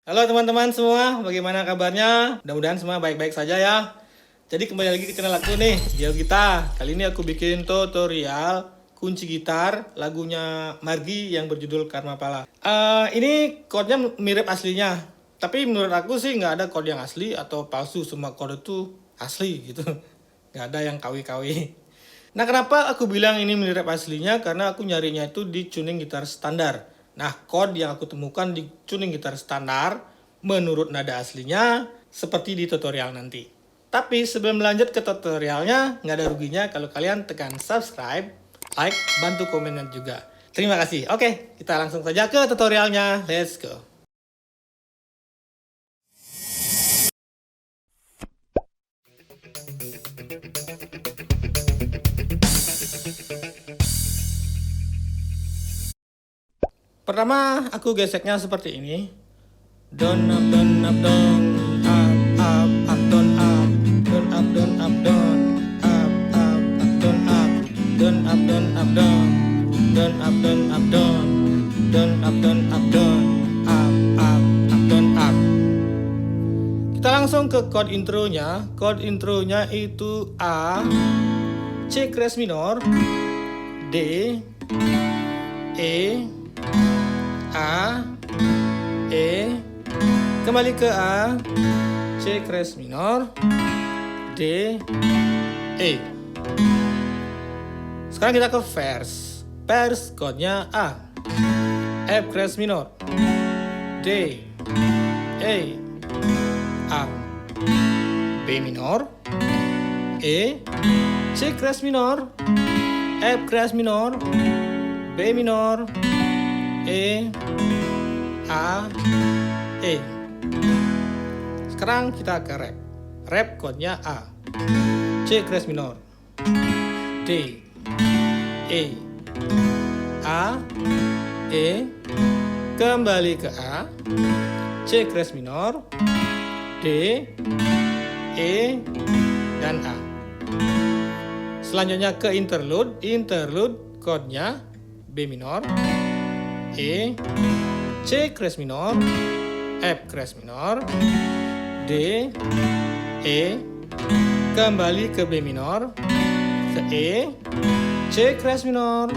Halo teman-teman semua, bagaimana kabarnya? Mudah-mudahan semua baik-baik saja ya. Jadi kembali lagi ke channel aku nih, Gio Gita. Kali ini aku bikin tutorial kunci gitar lagunya Margi yang berjudul Karma Pala. Ini chordnya mirip aslinya, tapi menurut aku sih nggak ada chord yang asli atau palsu, semua chord itu asli gitu. Nggak ada yang kawi-kawi. Nah, kenapa aku bilang ini mirip aslinya? Karena aku nyarinya itu di tuning gitar standar. Nah, chord yang aku temukan di tuning gitar standar menurut nada aslinya seperti di tutorial nanti. Tapi sebelum lanjut ke tutorialnya, nggak ada ruginya kalau kalian tekan subscribe, like, bantu komennya juga. Terima kasih. Oke, kita langsung saja ke tutorialnya. Let's go. Pertama, aku geseknya seperti ini. Down up down up down, up up down up, down up down up down, up up down up, down up down up down, down up down up down, down up down up down, up down up. Kita langsung ke chord intronya. Chord intronya itu A, C crash minor, D, E, A, E, kembali ke A, C crash minor, D, E. Sekarang kita ke verse. Verse chordnya A, F crash minor, D, E, A, B minor, E, C crash minor, F crash minor, B minor, E, A, E. Sekarang kita ke rap. Rap chordnya A, C crash minor, D, E, A, E, kembali ke A, C crash minor, D, E, dan A. Selanjutnya ke interlude. Interlude chordnya B minor, E, C crash minor, F crash minor, D, E, kembali ke B minor, ke E, C crash minor,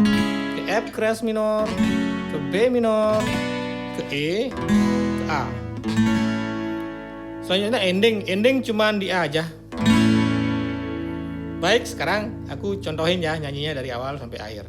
ke F crash minor, ke B minor, ke E, ke A. Selanjutnya ending cuman di A aja. Baik, sekarang aku contohin ya nyanyinya dari awal sampai akhir.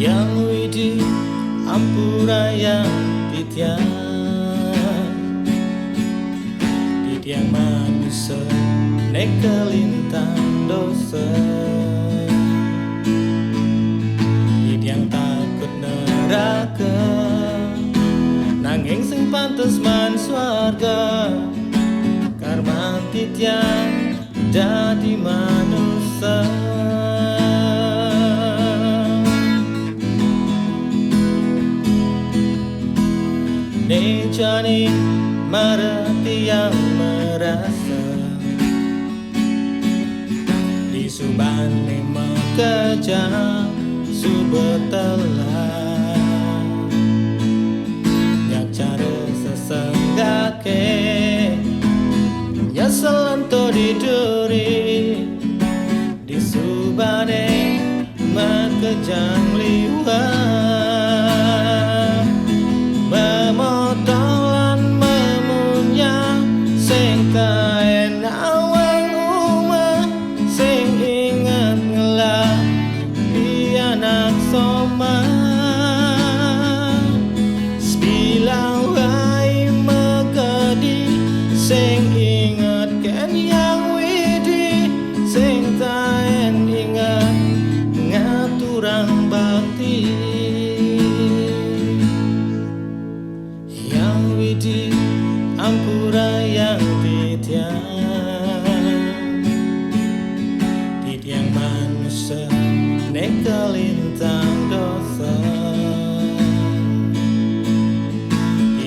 Yang widi ampura yang titiang titiang manusia nek kelintang dosa titiang takut neraka nanging sing pantes man swarga karma titiang dadi manusia. Nejani marati yang merasa di subane mekeja subetela yak cara sesenggake nyaselanto diduri di subane mekejang liwat memotolan memunya sing kaen awang umah sing ingat ngelak di anak somah ampura yang titian yang manusia nekelintang dosa,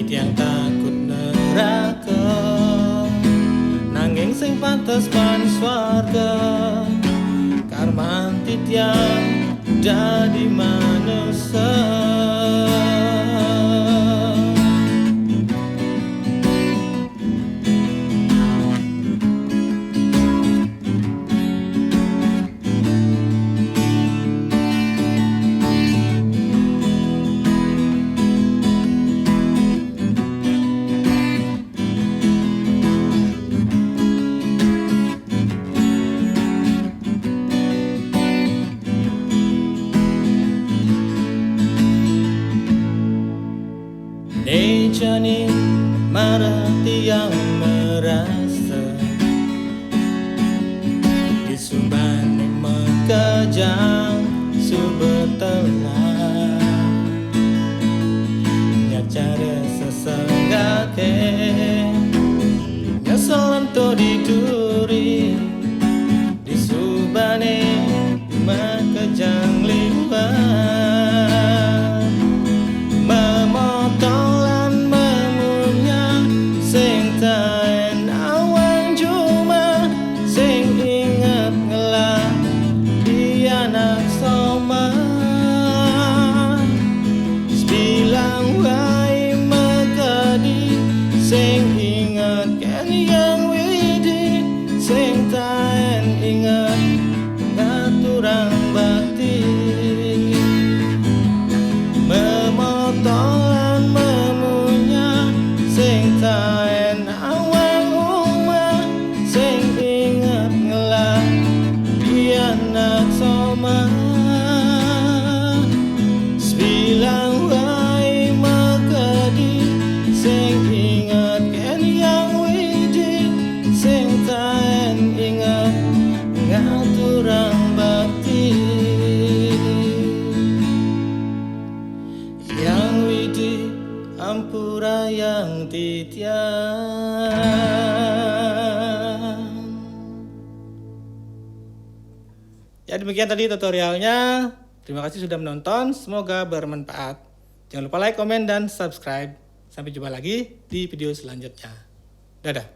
yang takut neraka, nanging sing pantes pan swarga, karman titian dadi manusia. Nejani marati yang merasa disubane mekajang subetela nyacara sesenggake nyasalanto diduri disubane mekajang liwat sing ingat kan yang widi, sing taen ingat ngaturang bakti, memotolan memunya sing taen awang umah, sing ingat ngelah anak soma sebilang wai makadi sing ingat ken yang widi sing taen ingat ngaturang bakti yang widi ampura yang titian. Ya demikian tadi tutorialnya. Terima kasih sudah menonton, semoga bermanfaat. Jangan lupa like, komen, dan subscribe. Sampai jumpa lagi di video selanjutnya. Dadah.